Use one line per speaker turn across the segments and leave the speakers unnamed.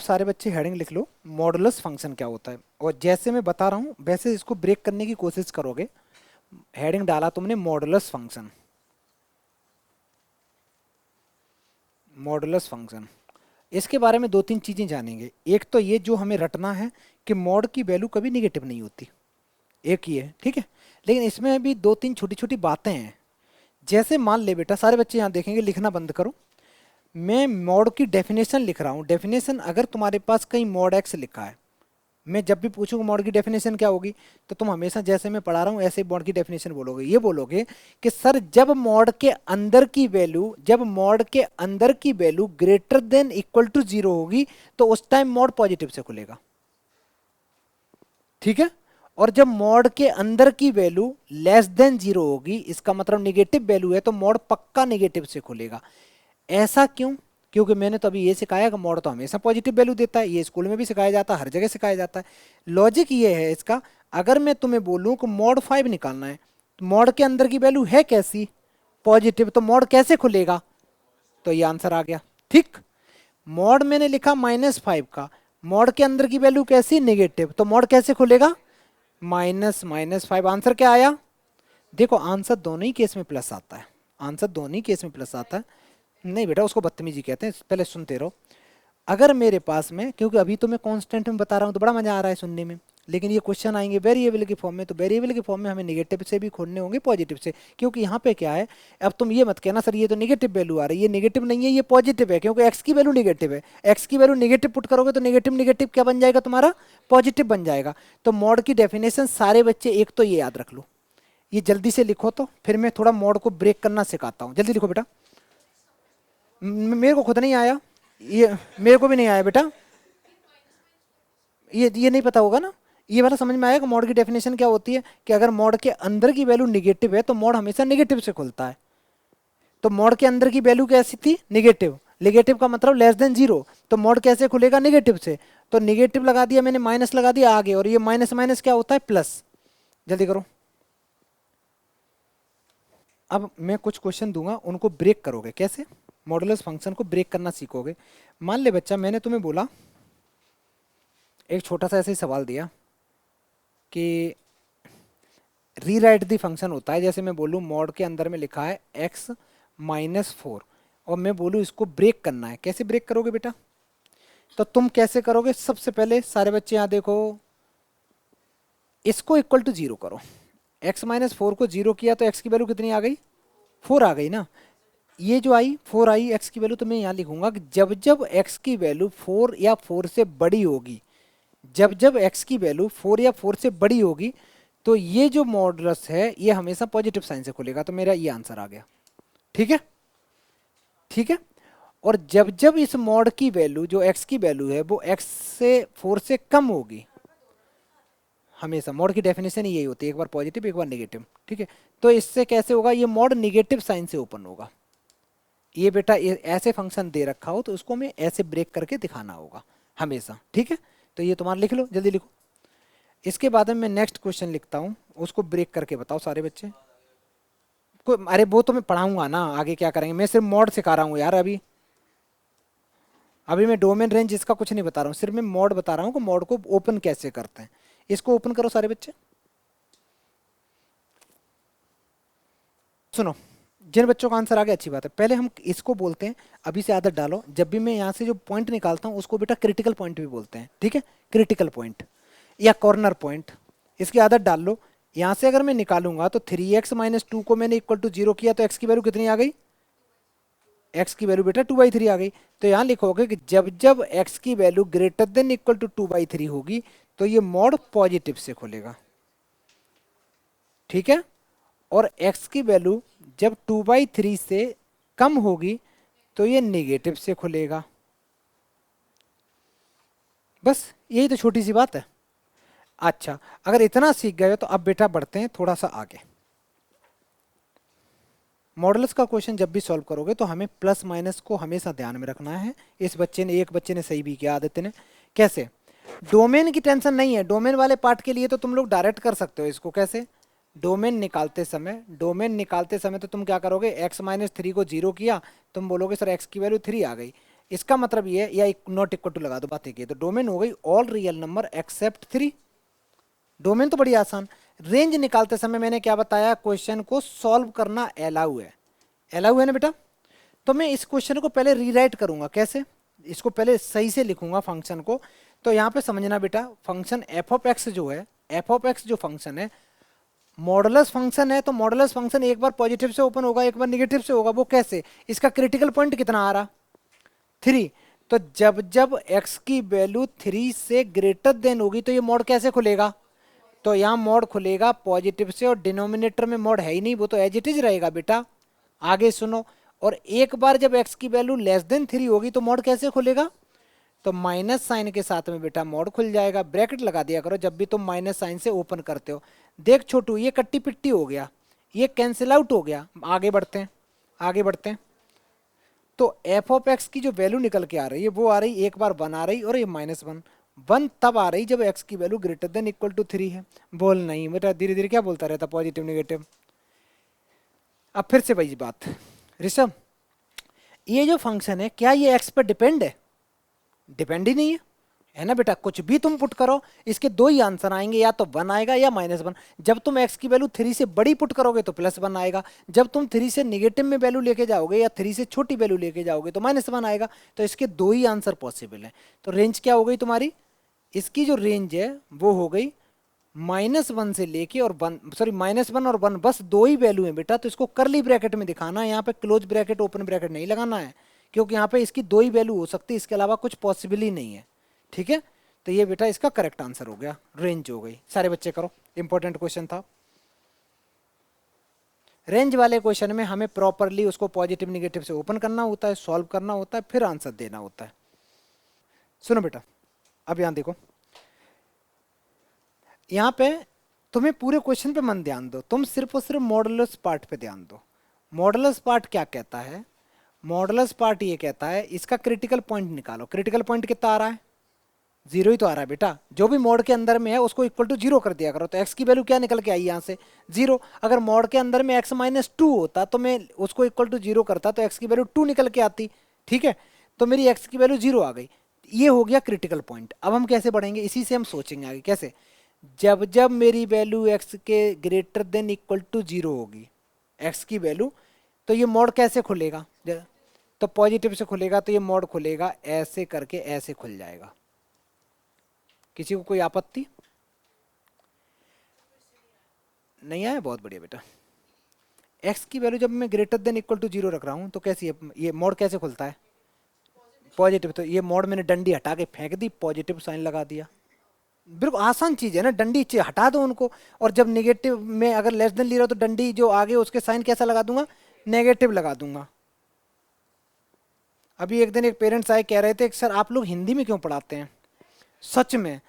अब सारे बच्चे हेडिंग लिख लो, मॉडुलस फंक्शन क्या होता है, और जैसे मैं बता रहा हूँ वैसे इसको ब्रेक करने की कोशिश करोगे। हेडिंग डाला तुमने मॉडुलस फंक्शन, मॉडुलस फंक्शन। इसके बारे में दो तीन चीज़ें जानेंगे। एक तो ये जो हमें रटना है कि मॉड की वैल्यू कभी निगेटिव नहीं होती, एक ही है, ठीक है। लेकिन इसमें भी दो तीन छोटी छोटी बातें हैं। जैसे मान ले बेटा, सारे बच्चे यहाँ देखेंगे, लिखना बंद करो। मैं मॉड की डेफिनेशन लिख रहा हूँ। डेफिनेशन अगर तुम्हारे पास कहीं मॉड एक्स लिखा है, मैं जब भी पूछूंगा मॉड की डेफिनेशन क्या होगी, तो तुम हमेशा जैसे मैं पढ़ा रहा हूँ ऐसे मॉड की डेफिनेशन बोलोगे। ये बोलोगे कि सर जब मॉड के अंदर की वैल्यू, जब मॉड के अंदर की value greater than equal to zero होगी तो उस टाइम मॉड पॉजिटिव से खुलेगा, ठीक है। और जब मॉड के अंदर की वैल्यू लेस देन जीरो होगी, इसका मतलब निगेटिव वैल्यू है, तो मॉड पक्का निगेटिव से खुलेगा। ऐसा क्यों? क्योंकि मैंने तो अभी ये सिखाया कि मॉड तो हमेशा पॉजिटिव वैल्यू देता है, ये स्कूल में भी सिखाया जाता है, हर जगह सिखाया जाता है। लॉजिक ये है इसका, अगर मैं तुम्हें बोलूं कि मॉड 5 निकालना है, तो मॉड के अंदर की वैल्यू है कैसी, पॉजिटिव, तो मॉड कैसे खुलेगा, तो ये आंसर आ गया, ठीक। मॉड मैंने लिखा -5 का, मॉड के अंदर की वैल्यू कैसी, नेगेटिव, तो मॉड कैसे खुलेगा, -5। आंसर क्या आया? देखो आंसर दोनों ही केस में प्लस आता है, आंसर दोनों ही केस में प्लस आता है। नहीं बेटा, उसको बदतमीजी कहते हैं, पहले सुनते रहो। अगर मेरे पास में, क्योंकि अभी तो मैं कांस्टेंट में बता रहा हूँ तो बड़ा मजा आ रहा है सुनने में, लेकिन ये क्वेश्चन आएंगे वेरिएबल के फॉर्म में, तो वेरिएबल के फॉर्म में हमें नेगेटिव से भी खोलने होंगे, पॉजिटिव से। क्योंकि यहाँ पे क्या है, अब तुम ये मत कहना सर ये तो नेगेटिव वैल्यू आ रही है, ये नेगेटिव नहीं है, ये पॉजिटिव है, क्योंकि एक्स की वैल्यू नेगेटिव है। एक्स की वैल्यू नेगेटिव पुट करोगे तो नेगेटिव नेगेटिव क्या बन जाएगा तुम्हारा, पॉजिटिव बन जाएगा। तो मॉड की डेफिनेशन सारे बच्चे एक तो ये याद रख लो, ये जल्दी से लिखो, तो फिर मैं थोड़ा मॉड को ब्रेक करना सिखाता हूँ। जल्दी लिखो बेटा, मेरे को खुद नहीं आया, ये मेरे को भी नहीं आया बेटा, ये नहीं पता होगा ना। ये वाला समझ में आया कि मॉड की डेफिनेशन क्या होती है, कि अगर मॉड के अंदर की वैल्यू निगेटिव है तो मॉड हमेशा निगेटिव से खुलता है। तो मॉड के अंदर की वैल्यू कैसी थी, निगेटिव, निगेटिव का मतलब लेस देन जीरो, तो मॉड कैसे खुलेगा, निगेटिव से। तो निगेटिव लगा दिया मैंने, माइनस लगा दिया आगे, और ये माइनस माइनस क्या होता है, प्लस। जल्दी करो। अब मैं कुछ क्वेश्चन दूंगा, उनको ब्रेक करोगे कैसे, मॉडुलस फंक्शन को ब्रेक करना सीखोगे। मान ले बच्चा, मैंने तुम्हें बोला, एक छोटा सा ऐसे ही सवाल दिया कि रीराइट दी फंक्शन होता है, जैसे मैं बोलूँ मॉड के अंदर में लिखा है x-4, और मैं बोलूँ इसको ब्रेक करना है, कैसे ब्रेक करोगे बेटा, तो तुम कैसे करोगे, सबसे पहले सारे बच्चे यहाँ देखो, इसको इक्वल टू जीरो करो। x-4 को जीरो किया तो x की वैल्यू कितनी आ गई, 4 आ गई ना। ये जो आई 4 आई, x की वैल्यू, तो मैं यहाँ लिखूंगा कि जब जब x की वैल्यू 4 या 4 से बड़ी होगी, जब जब x की वैल्यू 4 या 4 से बड़ी होगी, तो ये जो मॉडुलस है ये हमेशा पॉजिटिव साइन से खुलेगा। तो मेरा ये आंसर आ गया, ठीक है, ठीक है। और जब जब इस मॉड की वैल्यू, जो x की वैल्यू है वो x से 4 से कम होगी, हमेशा मॉड की डेफिनेशन ही यही होती है, एक बार पॉजिटिव एक बार नेगेटिव, ठीक है। तो इससे कैसे होगा, ये मॉड निगेटिव साइन से ओपन होगा। ये बेटा ऐसे फंक्शन दे रखा हो तो उसको हमें ऐसे ब्रेक करके दिखाना होगा हमेशा, ठीक है। तो ये तुम्हारा लिख लो, जल्दी लिखो। इसके बाद में मैं नेक्स्ट क्वेश्चन लिखता हूँ, उसको ब्रेक करके बताओ सारे बच्चे को। अरे वो तो मैं पढ़ाऊंगा ना, आगे क्या करेंगे, मैं सिर्फ मॉड सिखा रहा हूँ यार। अभी अभी मैं डोमेन रेंज इसका कुछ नहीं बता रहा हूँ, सिर्फ मैं मॉड बता रहा हूँ कि मॉड को ओपन कैसे करते हैं। इसको ओपन करो सारे बच्चे, सुनो। जिन बच्चों का आंसर आ गया अच्छी बात है, पहले हम इसको बोलते हैं, अभी से आदत डालो, जब भी मैं यहाँ से जो पॉइंट निकालता हूँ उसको बेटा क्रिटिकल पॉइंट भी बोलते हैं, ठीक है। क्रिटिकल पॉइंट या कॉर्नर पॉइंट, इसकी आदत डाल लो। यहाँ से अगर मैं निकालूंगा तो 3x-2 को मैंने इक्वल टू जीरो किया तो x की वैल्यू कितनी आ गई, x की वैल्यू बेटा 2/3 आ गई। तो यहाँ लिखोगे कि जब जब x की value greater than equal to 2/3 होगी तो ये मॉड पॉजिटिव से खुलेगा, ठीक है। और x की वैल्यू जब 2/3 से कम होगी तो ये नेगेटिव से खुलेगा। बस यही तो छोटी सी बात है। अच्छा, अगर इतना सीख गए हो तो अब बेटा बढ़ते हैं थोड़ा सा आगे। मॉडल्स का क्वेश्चन जब भी सॉल्व करोगे तो हमें प्लस माइनस को हमेशा ध्यान में रखना है। इस बच्चे ने, एक बच्चे ने सही भी किया, आदित्य ने। कैसे, डोमेन की टेंशन नहीं है, डोमेन वाले पार्ट के लिए तो तुम लोग डायरेक्ट कर सकते हो इसको। कैसे, डोमेन निकालते समय, डोमेन निकालते समय तो तुम क्या करोगे, x-3 को जीरो किया, तुम बोलोगे सर x की वैल्यू 3 आ गई, इसका मतलब ये है, या नॉट इक्वल टू लगा दो, बात एक है। तो डोमेन हो गई all real number except 3। Domain तो बड़ी आसान। रेंज निकालते समय मैंने क्या बताया, क्वेश्चन को सॉल्व करना अलाउ है, अलाउ है ना बेटा। तो मैं इस क्वेश्चन को पहले रीराइट करूंगा, कैसे, इसको पहले सही से लिखूंगा फंक्शन को। तो यहाँ पे समझना बेटा, फंक्शन एफ ऑफ एक्स जो है, एफ ऑफ एक्स जो फंक्शन है मॉडुलस फंक्शन है, तो मॉडुलस फंक्शन एक बार पॉजिटिव से ओपन होगा, एक बार निगेटिव से होगा। वो कैसे, इसका क्रिटिकल पॉइंट कितना आ रहा, 3। तो जब जब x की वैल्यू 3 से ग्रेटर देन होगी तो ये मोड कैसे खुलेगा, तो यहाँ मोड खुलेगा पॉजिटिव से, और डिनोमिनेटर में मोड है ही नहीं, वो तो एज इट इज रहेगा बेटा। आगे सुनो, और एक बार जब x की वैल्यू लेस देन 3 होगी तो मोड कैसे खुलेगा, तो माइनस साइन के साथ में बेटा मोड खुल जाएगा। ब्रैकेट लगा दिया करो जब भी तुम माइनस साइन से ओपन करते हो। देख छोटू, ये कट्टी पिट्टी हो गया, ये कैंसिल आउट हो गया। आगे बढ़ते हैं, आगे बढ़ते हैं। तो एफ ऑफ एक्स की जो वैल्यू निकल के आ रही है वो आ रही, एक बार 1 आ रही, और ये -1 1 तब आ रही जब x की value greater than equal to 3 है। बोल नहीं बेटा, धीरे धीरे क्या बोलता रहता, पॉजिटिव नेगेटिव। अब फिर से वही बात, ऋषभ ये जो फंक्शन है क्या ये x पर डिपेंड है, डिपेंड ही नहीं है ना बेटा। कुछ भी तुम पुट करो इसके दो ही आंसर आएंगे, या तो 1 आएगा या -1। जब तुम x की वैल्यू 3 से बड़ी पुट करोगे तो +1 आएगा, जब तुम 3 से निगेटिव में वैल्यू लेके जाओगे या 3 से छोटी वैल्यू लेके जाओगे तो -1 आएगा। तो इसके दो ही आंसर पॉसिबल है। तो रेंज क्या हो गई तुम्हारी, इसकी जो रेंज है वो हो गई -1 से लेके और 1, सॉरी -1 और 1, बस दो ही वैल्यू है बेटा। तो इसको करली ब्रैकेट में दिखाना है, यहाँ पे क्लोज ब्रैकेट ओपन ब्रैकेट नहीं लगाना है, क्योंकि यहाँ पे इसकी दो ही वैल्यू हो सकती है, इसके अलावा कुछ पॉसिबल ही नहीं है। ठीक है, तो ये बेटा इसका करेक्ट आंसर हो गया, रेंज हो गई। सारे बच्चे करो, इंपॉर्टेंट क्वेश्चन था। रेंज वाले क्वेश्चन में हमें प्रॉपरली उसको पॉजिटिव निगेटिव से ओपन करना होता है, सॉल्व करना होता है, फिर आंसर देना होता है। सुनो बेटा, अब यहां देखो, यहां पे तुम्हें पूरे क्वेश्चन पे मन ध्यान दो, तुम सिर्फ और सिर्फ मॉडुलस पार्ट पे ध्यान दो। मॉडुलस पार्ट क्या कहता है, मॉडुलस पार्ट ये कहता है इसका क्रिटिकल पॉइंट निकालो। क्रिटिकल पॉइंट कितना आ रहा है, 0 ही तो आ रहा है बेटा। जो भी मोड के अंदर में है उसको इक्वल टू 0 कर दिया करो। तो x की वैल्यू क्या निकल के आई यहाँ से, 0। अगर मोड के अंदर में x -2 होता तो मैं उसको इक्वल टू 0 करता तो x की वैल्यू 2 निकल के आती। ठीक है, तो मेरी x की वैल्यू 0 आ गई, ये हो गया क्रिटिकल पॉइंट। अब हम कैसे बढ़ेंगे, इसी से हम सोचेंगे आगे कैसे। जब जब मेरी वैल्यू x के ग्रेटर देन इक्वल टू 0 होगी, x की वैल्यू, तो ये मोड कैसे खुलेगा, तो पॉजिटिव से खुलेगा। तो ये मोड खुलेगा ऐसे करके, ऐसे खुल जाएगा। किसी को कोई आपत्ति नहीं आया, बहुत बढ़िया बेटा। x की वैल्यू जब मैं ग्रेटर देन इक्वल टू 0 रख रहा हूं तो कैसी है, ये मोड कैसे खुलता है, पॉजिटिव। तो ये मोड मैंने डंडी हटा के फेंक दी, पॉजिटिव साइन लगा दिया। बिल्कुल आसान चीज है ना, डंडी हटा दो उनको। और जब निगेटिव में अगर लेस देन ले रहा हो तो डंडी जो आगे उसके साइन कैसा लगा दूंगा, नेगेटिव लगा दूंगा। अभी एक दिन एक पेरेंट्स आए, कह रहे थे सर आप लोग हिंदी में क्यों पढ़ाते हैं। सच में,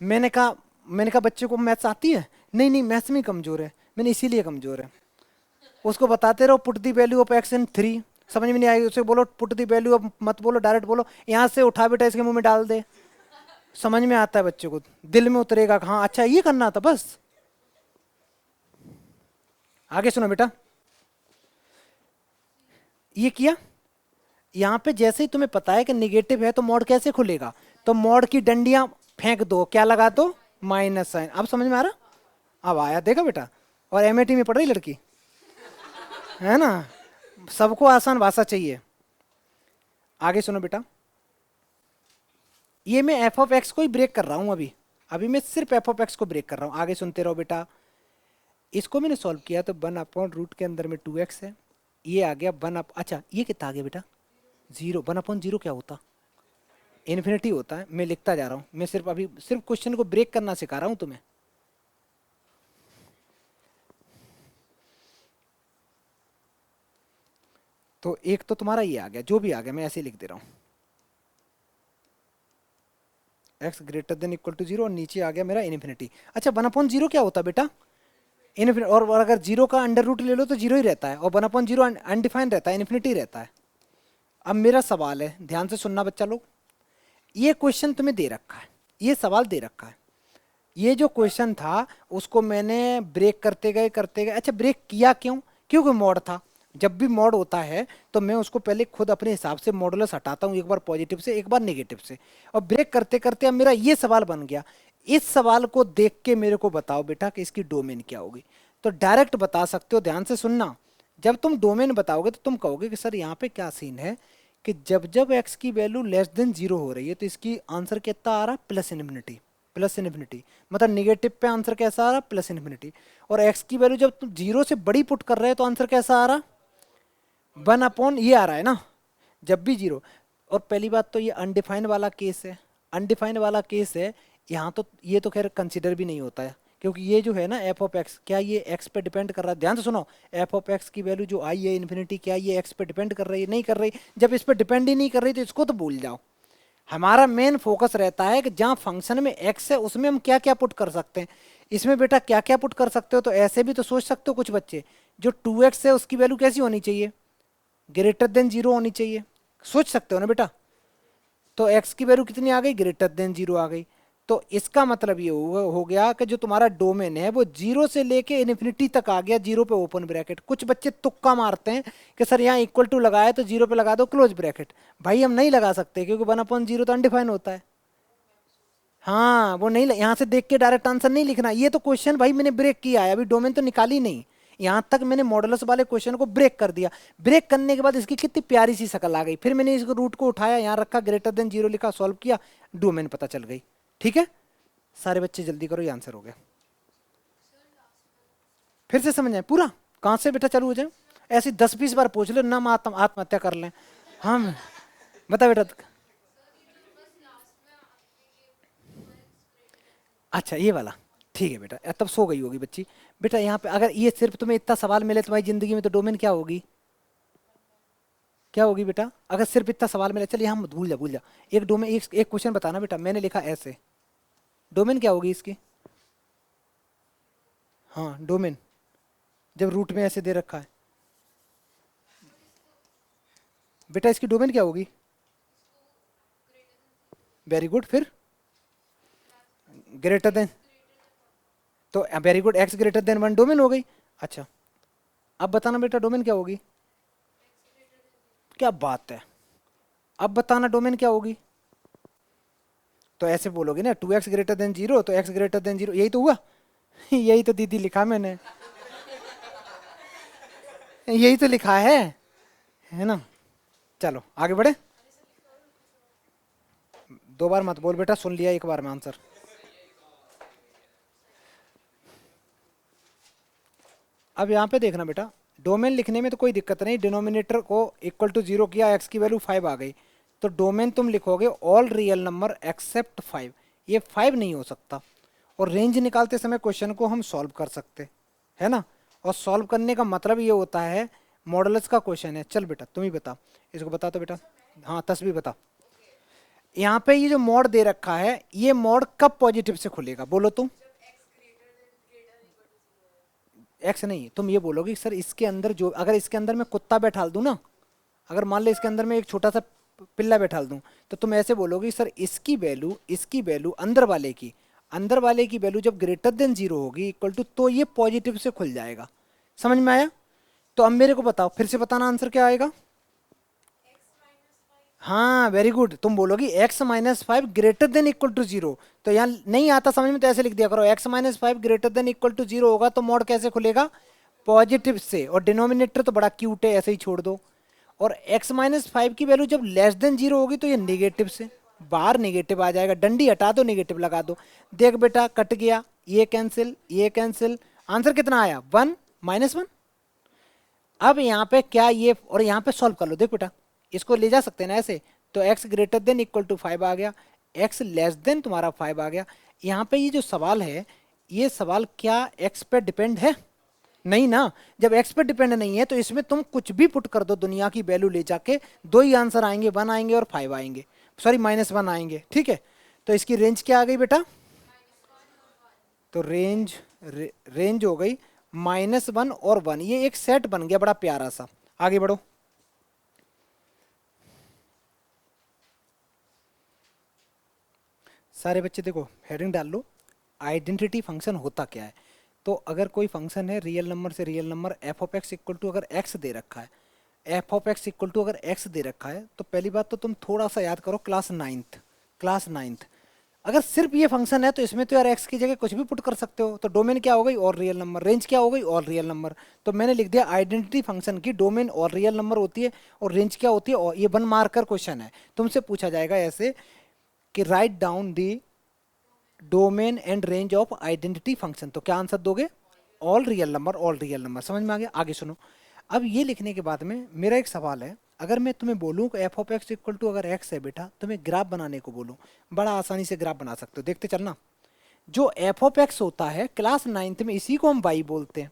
मैंने कहा बच्चे को मैथ्स आती है, नहीं नहीं मैथ्स में कमजोर है। मैंने इसीलिए कमजोर है। उसको बताते रहो put the value of x इन 3, समझ में नहीं आएगी उसे बोलो पुट दी वैल्यू ऑफ, मत बोलो डायरेक्ट बोलो यहाँ से उठा बेटा इसके मुंह में डाल दे, समझ में आता है बच्चे को, दिल में उतरेगा हाँ अच्छा ये करना था बस। आगे सुनो बेटा, ये किया। यहाँ पे जैसे ही तुम्हें पता है कि निगेटिव है तो मोड कैसे खुलेगा, तो मोड की डंडियां फेंक दो, क्या लगा दो, माइनस साइन। अब समझ में आ रहा, अब आया, देखा बेटा। और एमएटी में पढ़ रही लड़की है ना, सबको आसान भाषा चाहिए। आगे सुनो बेटा, ये मैं एफ ऑफ एक्स को ही ब्रेक कर रहा हूं अभी, अभी मैं सिर्फ एफ ऑफ एक्स को ब्रेक कर रहा हूं। आगे सुनते रहो बेटा। इसको मैंने सॉल्व किया तो 1/रूट के अंदर में 2x है, ये आ गया 1 अप, अच्छा ये कितना आ गया बेटा, 0। 1/0 क्या होता, इन्फिनिटी होता है। मैं लिखता जा रहा हूं, मैं सिर्फ अभी सिर्फ क्वेश्चन को ब्रेक करना सिखा रहा हूं तुम्हें। तो एक तो तुम्हारा ये आ गया, जो भी आ गया मैं ऐसे ही लिख दे रहा हूं, x greater than equal to 0 और नीचे आ गया मेरा इन्फिनिटी। अच्छा 1/0 क्या होता बेटा, इन्फिनिटी। और अगर 0 का अंडर रूट ले लो तो 0 ही रहता है, और 1/0 अनडिफाइंड रहता है, इन्फिनिटी रहता है। अब मेरा सवाल है, ध्यान से सुनना बच्चा लोग, ये क्वेश्चन तुम्हें दे रखा है, ये सवाल दे रखा है। ये जो क्वेश्चन था उसको मैंने ब्रेक करते गए करते गए। अच्छा ब्रेक किया क्यों, क्योंकि मोड था। जब भी मॉड होता है तो मैं उसको पहले खुद अपने हिसाब से मॉडुलस हटाता हूँ, एक बार पॉजिटिव से एक बार नेगेटिव से। और ब्रेक करते करते अब मेरा ये सवाल बन गया, इस सवाल को देख के मेरे को बताओ बेटा कि इसकी डोमेन क्या होगी। तो डायरेक्ट बता सकते हो, ध्यान से सुनना। जब तुम डोमेन बताओगे तो तुम कहोगे कि सर यहाँ पे क्या सीन है कि जब जब एक्स की वैल्यू लेस देन जीरो हो रही है तो इसकी आंसर कितना आ रहा है, प्लस इन्फिनिटी। प्लस इन्फिनिटी मतलब निगेटिव पे आंसर कैसा आ रहा, प्लस इन्फिनिटी। और एक्स की वैल्यू जब तुम जीरो से बड़ी पुट कर रहे हो तो आंसर कैसा आ रहा, 1 अपॉन ये आ रहा है ना, जब भी जीरो। और पहली बात तो ये अनडिफाइंड वाला केस है, अनडिफाइंड वाला केस है। यहाँ तो ये तो खैर कंसिडर भी नहीं होता है, क्योंकि ये जो है ना एफ ऑफ एक्स, क्या ये एक्स पे डिपेंड कर रहा है, ध्यान से सुनो। एफ ऑफ एक्स की वैल्यू जो आई है इन्फिनिटी, क्या ये एक्स पे डिपेंड कर रही है, नहीं कर रही। जब इस पे डिपेंड ही नहीं कर रही तो इसको तो भूल जाओ। हमारा मेन फोकस रहता है कि जहाँ फंक्शन में एक्स है उसमें हम क्या क्या पुट कर सकते हैं। इसमें बेटा क्या क्या पुट कर सकते हो, तो ऐसे भी तो सोच सकते हो कुछ बच्चे, जो 2x है उसकी वैल्यू कैसी होनी चाहिए, ग्रेटर देन जीरो होनी चाहिए। सोच सकते हो ना बेटा। तो x की वैल्यू कितनी आ गई, ग्रेटर देन जीरो आ गई। तो इसका मतलब ये हो गया कि जो तुम्हारा डोमेन है वो जीरो से लेके इन्फिनिटी तक आ गया, जीरो पे ओपन ब्रैकेट। कुछ बच्चे तुक्का मारते हैं कि सर यहाँ इक्वल टू लगाए तो जीरो पे लगा दो क्लोज ब्रैकेट। भाई हम नहीं लगा सकते क्योंकि 1/0 तो अनडिफाइन होता है। हाँ वो नहीं, यहाँ से देख के डायरेक्ट आंसर नहीं लिखना। ये तो क्वेश्चन भाई मैंने ब्रेक किया है, अभी डोमेन तो निकाली नहीं। यहाँ तक मैंने मॉडुलस वाले क्वेश्चन को ब्रेक कर दिया। ब्रेक करने के बाद इसकी कितनी प्यारी सी शक्ल आ गई, फिर मैंने इसको रूट को उठाया, यहाँ रखा, ग्रेटर देन जीरो लिखा, सॉल्व किया, डोमेन पता चल गई। ठीक है, सारे बच्चे जल्दी करो, ये आंसर हो गया। फिर से समझ आए पूरा, कहाँ से बेटा चालू हो जाए। ऐसे 10-20 बार पूछ लो ना, हम आत्महत्या कर लें। हाँ बता बेटा। अच्छा ये वाला, ठीक है बेटा, तब सो गई होगी बच्ची। बेटा यहाँ पे अगर ये सिर्फ तुम्हें इतना सवाल मिले तुम्हारी जिंदगी में तो डोमेन क्या होगी, क्या होगी बेटा, अगर सिर्फ इतना सवाल मिले। चल यहाँ मत भूल जा, भूल जा। एक डोमेन, एक क्वेश्चन बताना बेटा, मैंने लिखा ऐसे, डोमेन क्या होगी इसकी। हाँ डोमेन, जब रूट में ऐसे दे रखा है बेटा, इसकी डोमेन क्या होगी। वेरी गुड, फिर ग्रेटर देन, तो very good, x greater than one domain हो गई। अच्छा अब बताना बेटा डोमेन क्या होगी। क्या बात है, अब बताना डोमेन क्या होगी। तो ऐसे बोलोगे ना 2x ग्रेटर देन जीरो, तो x ग्रेटर देन जीरो, यही तो हुआ। यही तो दीदी लिखा मैंने, यही तो लिखा है ना। चलो आगे बढ़े। दो बार मत बोल बेटा, सुन लिया एक बार में आंसर। अब यहाँ पे देखना बेटा, डोमेन लिखने में तो कोई दिक्कत नहीं, डिनोमिनेटर को इक्वल टू जीरो किया, एक्स की वैल्यू 5 आ गई। तो डोमेन तुम लिखोगे ऑल रियल नंबर एक्सेप्ट 5, ये 5 नहीं हो सकता। और रेंज निकालते समय क्वेश्चन को हम सॉल्व कर सकते, है ना। और सॉल्व करने का मतलब ये होता है, मॉडल्स का क्वेश्चन है। चल बेटा तुम ही बता, इसको बता तो बेटा। हाँ तस्वीर बता। यहाँ पे ये जो मोड दे रखा है, ये मोड कब पॉजिटिव से खुलेगा बोलो तुम। एक्स नहीं, तुम ये बोलोगे सर इसके अंदर जो, अगर इसके अंदर मैं कुत्ता बैठाल दूं ना, अगर मान लो इसके अंदर मैं एक छोटा सा पिल्ला बैठाल दूं, तो तुम ऐसे बोलोगे सर इसकी वैल्यू अंदर वाले की, अंदर वाले की वैल्यू जब ग्रेटर देन जीरो होगी इक्वल टू, तो ये पॉजिटिव से खुल जाएगा। समझ में आया। तो अब मेरे को बताओ, फिर से बताना आंसर क्या आएगा। हाँ वेरी गुड, तुम बोलोगी x-5 greater than equal to zero. तो यहाँ नहीं आता समझ में तो ऐसे लिख दिया करो, x-5 greater than equal to zero होगा तो मोड कैसे खुलेगा, पॉजिटिव से। और डिनोमिनेटर तो बड़ा क्यूट है, ऐसे ही छोड़ दो। और x-5 की वैल्यू जब लेस देन जीरो होगी तो ये नेगेटिव से, बाहर नेगेटिव आ जाएगा, डंडी हटा दो नेगेटिव लगा दो। देख बेटा कट गया, ये कैंसिल ये कैंसिल, आंसर कितना आया 1 -1। अब यहाँ पे क्या ये, और यहाँ पे सॉल्व कर लो, देख बेटा इसको ले जा सकते हैं ना ऐसे। तो x greater than equal to 5 आ गया, x लेस देन तुम्हारा 5 आ गया। यहाँ पे ये जो सवाल है, ये सवाल क्या x पे डिपेंड है, नहीं ना। जब x पे डिपेंड नहीं है तो इसमें तुम कुछ भी पुट कर दो, दुनिया की वैल्यू ले जाके, दो ही आंसर आएंगे, 1 आएंगे और 5 आएंगे, सॉरी -1 आएंगे। ठीक है, तो इसकी रेंज क्या आ गई बेटा, तो रेंज हो गई -1 और 1, ये एक सेट बन गया बड़ा प्यारा सा। आगे बढ़ो। सारे बच्चे देखो हेडिंग डाल लो, आइडेंटिटी फंक्शन होता क्या है। तो अगर कोई फंक्शन है रियल नंबर से real number F of x equal to अगर एक्स दे रखा है, F of x equal to अगर एक्स दे रखा है, तो पहली बात तो तुम थोड़ा सा याद करो क्लास नाइन्थ। अगर सिर्फ ये फंक्शन है तो इसमें तो यार एक्स की जगह कुछ भी पुट कर सकते हो। तो डोमेन क्या हो गई, और रियल नंबर, रेंज क्या हो गई, और रियल नंबर। तो मैंने लिख दिया आइडेंटिटी फंक्शन की डोमेन और रियल नंबर होती है और रेंज क्या होती है, और ये 1 मार्कर क्वेश्चन है। तुमसे पूछा जाएगा ऐसे कि write down the domain and range of identity function, तो क्या आंसर दोगे, all real number, all real number. समझ में आ गया? आगे सुनो। अब ये लिखने के बाद में मेरा एक सवाल है, अगर मैं तुम्हें बोलूँ कि F of x equal to अगर एक्स है बेटा, तुम्हें ग्राफ बनाने को बोलूँ, बड़ा आसानी से ग्राफ बना सकते हो, देखते चलना। जो एफ ऑफ एक्स होता है क्लास नाइन्थ में, इसी को हम वाई बोलते हैं।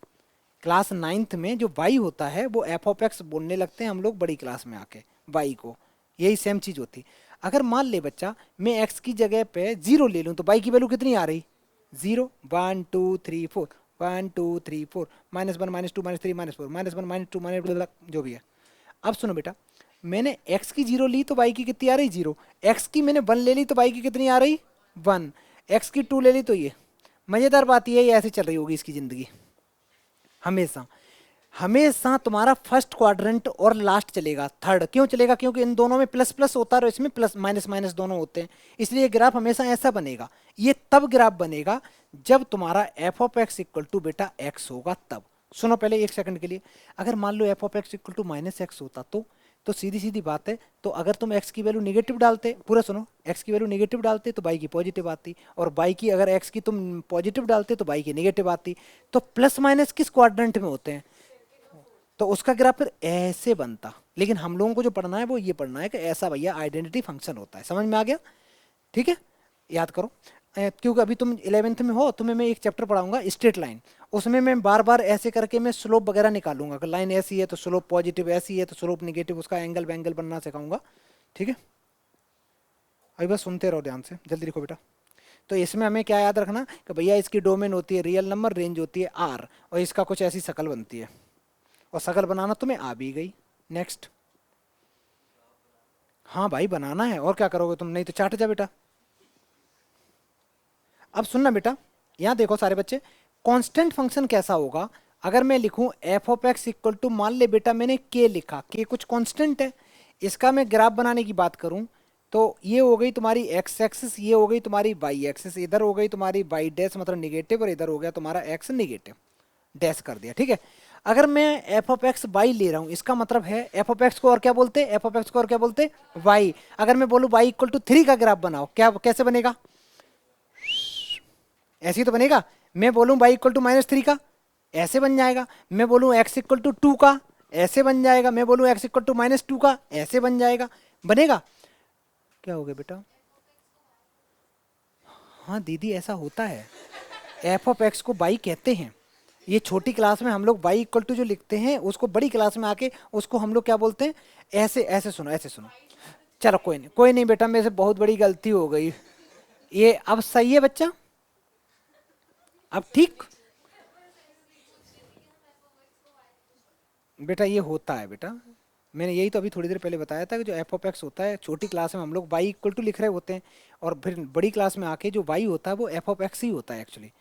क्लास नाइन्थ में जो वाई होता है वो एफ ऑफ एक्स बोलने लगते हैं हम लोग बड़ी क्लास में आके वाई को, यही सेम चीज होती। अगर मान ले बच्चा मैं एक्स की जगह पे 0 ले लूँ तो वाई की वैल्यू कितनी आ रही, 0, 1 2 3 4, 1 2 3 4, -1 -2 -3 -4, -1 -2 जो भी है। अब सुनो बेटा, मैंने x की 0 ली तो y की कितनी आ रही, 0। x की मैंने 1 ले ली तो y की कितनी आ रही, 1। x की 2 ले ली तो ये। मजेदार बात ये ऐसे चल रही होगी इसकी जिंदगी हमेशा। हमेशा तुम्हारा फर्स्ट क्वाड्रेंट और लास्ट चलेगा, थर्ड क्यों चलेगा, क्योंकि इन दोनों में प्लस प्लस होता है और इसमें प्लस माइनस माइनस दोनों होते हैं, इसलिए ग्राफ हमेशा ऐसा बनेगा। ये तब ग्राफ बनेगा जब तुम्हारा F of x equal to बेटा एक्स होगा तब। सुनो पहले एक सेकंड के लिए, अगर मान लो f of x equal to minus x होता तो सीधी सीधी बात है, तो अगर तुम x की वैल्यू नेगेटिव डालते, पूरा सुनो, x की वैल्यू नेगेटिव डालते तो y की पॉजिटिव आती, और y की अगर x की तुम पॉजिटिव डालते तो y की नेगेटिव आती। तो प्लस माइनस किस क्वाड्रेंट में होते हैं, तो उसका ग्राफ फिर ऐसे बनता। लेकिन हम लोगों को जो पढ़ना है वो ये पढ़ना है कि ऐसा भैया आइडेंटिटी फंक्शन होता है। समझ में आ गया? ठीक है, याद करो। क्योंकि अभी तुम 11th में हो, तुम्हें मैं एक चैप्टर पढ़ाऊंगा स्ट्रेट लाइन, उसमें मैं बार बार ऐसे करके मैं स्लोप वगैरह निकालूंगा कि लाइन ऐसी है तो स्लोप पॉजिटिव, ऐसी है तो स्लोप नेगेटिव, उसका एंगल वैंगल बनना सिखाऊंगा। ठीक है, अभी बस सुनते रहो ध्यान से, जल्दी लिखो बेटा। तो इसमें हमें क्या याद रखना कि भैया इसकी डोमेन होती है रियल नंबर, रेंज होती है आर, और इसका कुछ ऐसी शकल बनती है, और शकल बनाना तुम्हें आ भी गई। नेक्स्ट, हाँ भाई बनाना है, और क्या करोगे तुम, नहीं तो चाट जा बेटा। अब सुनना बेटा, यहाँ देखो सारे बच्चे, कांस्टेंट फंक्शन कैसा होगा, अगर मैं लिखूं F of x equal to, मान ले बेटा मैंने के लिखा, के कुछ कांस्टेंट है, इसका मैं ग्राफ बनाने की बात करूं तो ये हो गई तुम्हारी एक्स एक्सिस, ये हो गई तुम्हारी वाई एक्सिस, इधर हो गई तुम्हारी वाई डैश मतलब निगेटिव, और इधर हो गया तुम्हारा एक्स निगेटिव, डैश कर दिया। ठीक है, अगर मैं एफ ऑफ एक्स वाई ले रहा हूं, इसका मतलब है एफ ऑफ एक्स को और क्या बोलते हैं, एफ ऑफ एक्स को और क्या बोलते हैं, वाई। अगर मैं बोलूं वाई इक्वल टू 3 का ग्राफ बनाओ, क्या कैसे बनेगा, ऐसे ही तो बनेगा। मैं बोलूं y इक्वल टू -3 का, ऐसे बन जाएगा। मैं बोलूं x इक्वल टू 2 का, ऐसे बन जाएगा। मैं बोलूं x इक्वल टू -2 का, ऐसे बन जाएगा, बनेगा। क्या हो गया बेटा, हाँ दीदी ऐसा होता है, एफ ऑफ एक्स को y कहते हैं। ये छोटी क्लास में हम लोग y इक्वल टू जो लिखते हैं उसको बड़ी क्लास में आके उसको हम लोग क्या बोलते हैं, ऐसे ऐसे सुनो, ऐसे सुनो। चलो कोई नहीं बेटा, मेरे से बहुत बड़ी गलती हो गई। ये अब सही है बच्चा, अब ठीक बेटा, ये होता है बेटा, मैंने यही तो अभी थोड़ी देर पहले बताया था कि जो एफ ऑफ एक्स होता है छोटी क्लास में हम लोग वाई इक्वल टू लिख रहे होते हैं, और फिर बड़ी क्लास में आके जो वाई होता है वो एफ ऑफ एक्स ही होता है actually.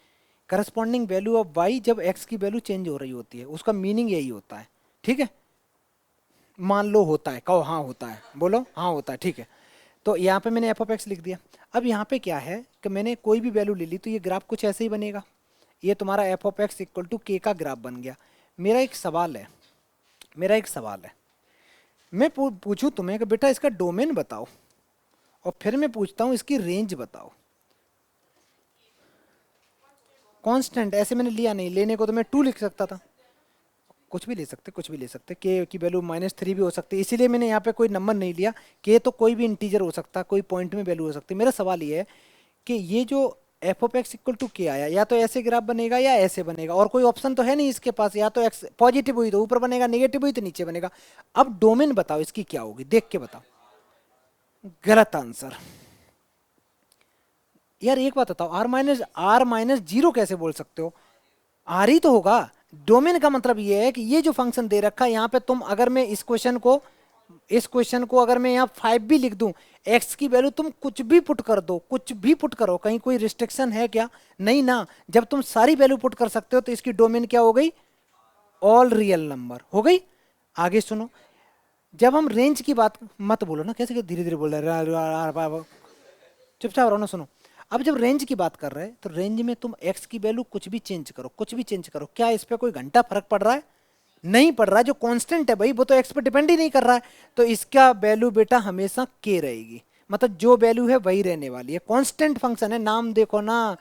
Corresponding value of Y जब एक्स की वैल्यू चेंज हो रही होती है, उसका मीनिंग यही होता है। ठीक है, मान लो होता है, कहो हाँ होता है, बोलो हाँ होता है। ठीक है, तो यहाँ पे मैंने एफ ऑफ एक्स लिख दिया। अब यहाँ पे क्या है कि मैंने कोई भी वैल्यू ले ली तो ये ग्राफ कुछ ऐसे ही बनेगा। ये तुम्हारा F of x equal to K का ग्राफ बन गया। मेरा एक सवाल है, मैं पूछूं तुम्हें कि बेटा इसका डोमेन बताओ, और फिर मैं पूछता हूं इसकी रेंज बताओ। कांस्टेंट ऐसे मैंने लिया नहीं, लेने को तो मैं 2 लिख सकता था, कुछ भी ले सकते, के की वैल्यू -3 भी हो सकती है, इसीलिए मैंने यहाँ पे कोई नंबर नहीं लिया। के तो कोई भी इंटीजर हो सकता, कोई पॉइंट में वैल्यू हो सकती। मेरा सवाल ये है कि ये जो F of x equal to K आया, या तो ऐसे ग्राफ बनेगा या ऐसे बनेगा, और कोई ऑप्शन तो है नहीं इसके पास, या तो एक्स पॉजिटिव हुई तो ऊपर बनेगा, नेगेटिव हुई तो नीचे बनेगा। अब डोमेन बताओ इसकी क्या होगी, देख के बताओ। गलत आंसर। यार एक बात बताओ, r-0 कैसे बोल सकते हो, आर ही तो होगा। डोमेन का मतलब ये है कि ये जो फंक्शन दे रखा है यहाँ पे, तुम अगर मैं इस क्वेश्चन को इस क्वेश्चन को अगर मैं यहाँ 5 भी लिख दूं, x की वैल्यू तुम कुछ भी पुट कर दो, कुछ भी पुट करो, कहीं कोई रिस्ट्रिक्शन है क्या? नहीं ना। जब तुम सारी वैल्यू पुट कर सकते हो तो इसकी डोमेन क्या हो गई? ऑल रियल नंबर हो गई। आगे सुनो, जब हम रेंज की बात, मत बोलो ना, कैसे धीरे धीरे बोल रहे, चुपचाप रहो ना, सुनो। अब जब रेंज की बात कर रहे हैं तो रेंज में तुम x की वैल्यू कुछ भी चेंज करो, कुछ भी चेंज करो, क्या इस पे कोई घंटा फर्क पड़ रहा है? नहीं पड़ रहा है। जो कांस्टेंट है भाई वो तो x पे डिपेंड ही नहीं कर रहा है, तो इसका वैल्यू बेटा हमेशा k रहेगी। मतलब जो वैल्यू है वही रहने वाली है, कांस्टेंट फंक्शन है, नाम देखो ना।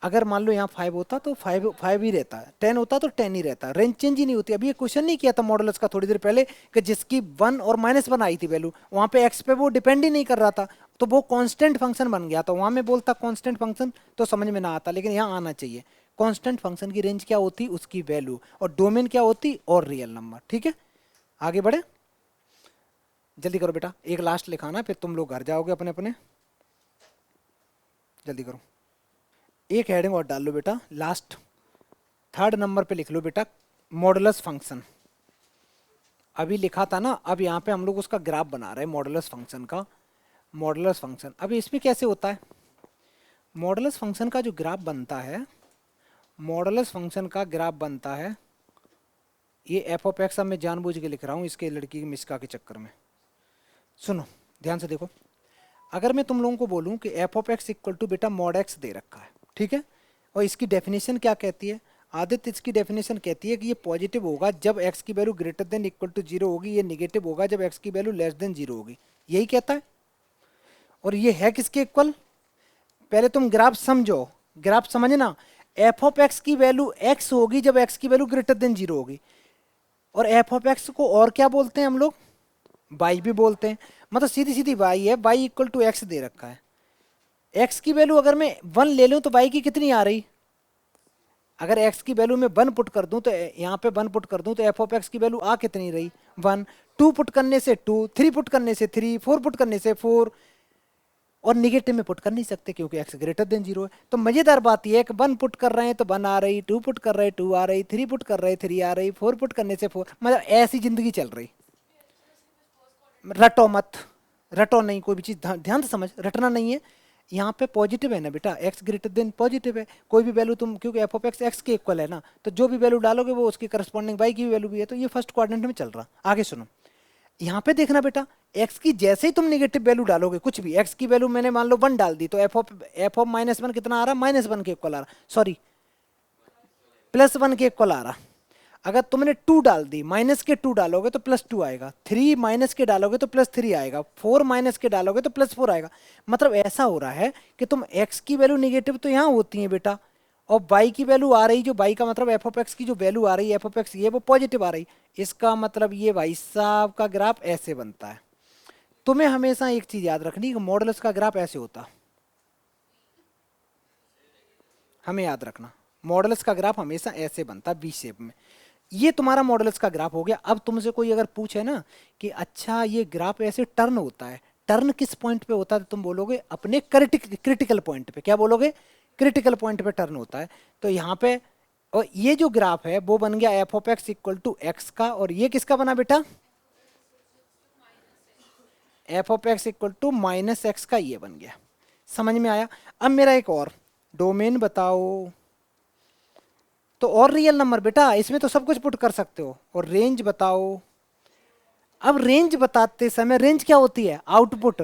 अगर मान लो यहाँ 5 होता तो 5 ही रहता है, 10 होता तो 10 ही रहता, रेंज चेंज ही नहीं होती। अभी ये क्वेश्चन नहीं किया था मॉडुलस का थोड़ी देर पहले कि जिसकी 1 और -1 आई थी वैल्यू, वहां पे x पे वो डिपेंड ही नहीं कर रहा था, तो वो कांस्टेंट फंक्शन बन गया। तो वहां में बोलता कांस्टेंट फंक्शन तो समझ में ना आता, लेकिन यहाँ आना चाहिए। कांस्टेंट फंक्शन की रेंज क्या होती? उसकी वैल्यू। और डोमेन क्या होती? और रियल नंबर। ठीक है, आगे बढ़े, जल्दी करो बेटा, एक लास्ट लिखाना फिर तुम लोग घर जाओगे अपने अपने, जल्दी करो। एक हेडिंग और डाल लो बेटा, लास्ट 3rd नंबर पे लिख लो बेटा, मॉडुलस फंक्शन। अभी लिखा था ना, अब यहाँ पे हम लोग उसका ग्राफ बना रहे हैं मॉडुलस फंक्शन का। मॉडुलस फंक्शन अभी इसमें कैसे होता है? मॉडुलस फंक्शन का जो ग्राफ बनता है, मॉडुलस फंक्शन का ग्राफ बनता है, ये एफ ऑफ एक्स, अब मैं जानबूझ के लिख रहा हूँ इसके लड़की की मिसका के चक्कर में। सुनो ध्यान से देखो, अगर मैं तुम लोगों को बोलूँ कि F of x equal to बेटा मॉड एक्स दे रखा है, ठीक है, और इसकी डेफिनेशन क्या कहती है? आदित्य, इसकी डेफिनेशन कहती है कि ये पॉजिटिव होगा जब x की value greater than equal to 0 होगी, ये नेगेटिव होगा जब x की वैल्यू लेस देन 0 होगी, यही कहता है। और ये है किसके इक्वल? पहले तुम ग्राफ समझो, ग्राफ समझना। एफ ऑफ एक्स की वैल्यू x होगी जब x की वैल्यू ग्रेटर देन 0 होगी, और एफ ऑफ एक्स को और क्या बोलते हैं हम लोग? y भी बोलते हैं। मतलब सीधी सीधी y है, y इक्वल टू एक्स दे रखा है। x की वैल्यू अगर मैं 1 ले लूं तो y की कितनी आ रही? अगर x की वैल्यू में 1 पुट कर दूं तो यहाँ पे 1 पुट कर दूं तो एफ ऑफ एक्स की वैल्यू आ कितनी रही? 1। 2 पुट करने से 2, 3 पुट करने से 3, 4 पुट करने से 4, और निगेटिव में पुट कर नहीं सकते क्योंकि x ग्रेटर देन 0 है। तो मजेदार बात यह है कि 1 पुट कर रहे हैं तो 1 आ रही, 2 पुट कर रहे हैं 2 आ रही, 3 पुट कर रहे हैं 3 आ रही, 4 पुट करने से 4, मतलब ऐसी जिंदगी चल रही। रटो मत, रटो नहीं, कोई भी चीज ध्यान से समझ, रटना नहीं है। यहाँ पे पॉजिटिव है ना बेटा, x ग्रेटर देन पॉजिटिव है, कोई भी वैल्यू तुम, क्योंकि एफ ऑफ एक्स एक्स के इक्वल है ना, तो जो भी वैल्यू डालोगे वो उसकी करस्पॉन्डिंग y की भी वैल्यू भी है, तो ये फर्स्ट क्वाड्रेंट में चल रहा। आगे सुनो, यहाँ पे देखना बेटा, x की जैसे ही तुम नेगेटिव वैल्यू डालोगे, कुछ भी x की वैल्यू मैंने मान लो 1 डाल दी, तो एफ ऑफ -1 कितना आ रहा? -1 के इक्वल आ रहा, सॉरी +1 के इक्वल आ रहा। अगर तुमने 2 डाल दी, माइनस के 2 डालोगे तो +2 आएगा, 3 माइनस के डालोगे तो +3 आएगा, 4 माइनस के डालोगे तो +4 आएगा। मतलब ऐसा हो रहा है कि तुम x की वैल्यू निगेटिव तो यहाँ होती है बेटा, और y की वैल्यू आ रही, जो y का मतलब एफ ऑफ एक्स की जो वैल्यू आ रही है, एफ ऑफ एक्स ये वो पॉजिटिव आ रही। इसका मतलब ये भाई साहब का ग्राफ ऐसे बनता है। तुम्हें हमेशा एक चीज याद रखनी कि मॉडुलस का ग्राफ ऐसे होता, हमें याद रखना, मॉडुलस का ग्राफ हमेशा ऐसे बनता, वी शेप में। ये तुम्हारा मॉडुलस का ग्राफ हो गया। अब तुमसे कोई अगर पूछे ना कि अच्छा ये ग्राफ ऐसे टर्न होता है, टर्न किस पॉइंट पे होता है, तो तुम बोलोगे अपने क्रिटिकल पॉइंट पे। क्या बोलोगे? क्रिटिकल पॉइंट पे टर्न होता है। तो यहाँ पे, और ये जो ग्राफ है वो बन गया F of x equal to X का, और ये किसका बना बेटा? F of x equal to -x का, ये बन गया। समझ में आया? अब मेरा एक और, डोमेन बताओ। तो और रियल नंबर बेटा, इसमें तो सब कुछ पुट कर सकते हो। और रेंज बताओ। अब रेंज बताते समय, रेंज क्या होती है? आउटपुट।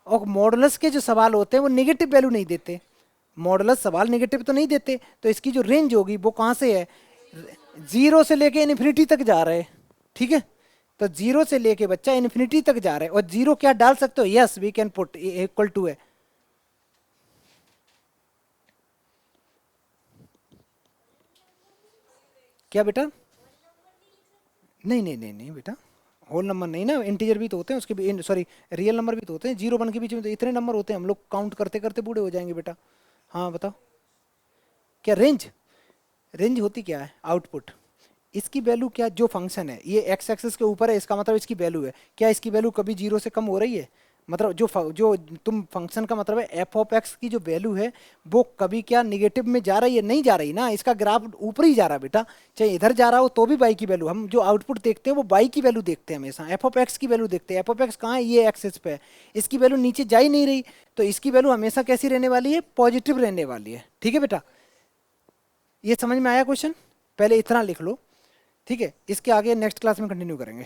और मॉडुलस के जो सवाल होते हैं वो नेगेटिव वैल्यू नहीं देते, मॉडुलस सवाल नेगेटिव तो नहीं देते, तो इसकी जो रेंज होगी वो कहाँ से है? 0 से लेके इन्फिनिटी तक जा रहे हैं, ठीक है। तो 0 से लेके बच्चा इन्फिनिटी तक जा रहा है, और 0 क्या डाल सकते हो? Yes we can put equal to है। क्या बेटा? नहीं नहीं नहीं नहीं बेटा, होल नंबर नहीं ना, इंटीजर भी तो होते हैं उसके भी, सॉरी रियल नंबर भी तो होते हैं। 0 1 के बीच में तो इतने नंबर होते हैं, हम लोग काउंट करते करते बूढ़े हो जाएंगे बेटा। हाँ बताओ, क्या रेंज? रेंज होती क्या है? आउटपुट। इसकी वैल्यू क्या, जो फंक्शन है ये x एक्सिस के ऊपर है, इसका मतलब इसकी वैल्यू है, क्या इसकी वैल्यू कभी 0 से कम हो रही है? मतलब जो तुम फंक्शन का मतलब है एफ ऑफ एक्स की जो वैल्यू है वो कभी क्या निगेटिव में जा रही है, नहीं जा रही ना, इसका ग्राफ ऊपर ही जा रहा है बेटा, चाहे इधर जा रहा हो तो भी वाई की वैल्यू, हम जो आउटपुट देखते हैं वो वाई की वैल्यू देखते हैं हमेशा, एफ ऑफ एक्स की वैल्यू देखते हैं। एफ ऑफ एक्स कहाँ है, ये एक्सिस पे है, इसकी वैल्यू नीचे जा ही नहीं रही, तो इसकी वैल्यू हमेशा कैसी रहने वाली है, पॉजिटिव रहने वाली है। ठीक है बेटा, ये समझ में आया क्वेश्चन, पहले इतना लिख लो। ठीक है, इसके आगे नेक्स्ट क्लास में कंटिन्यू करेंगे।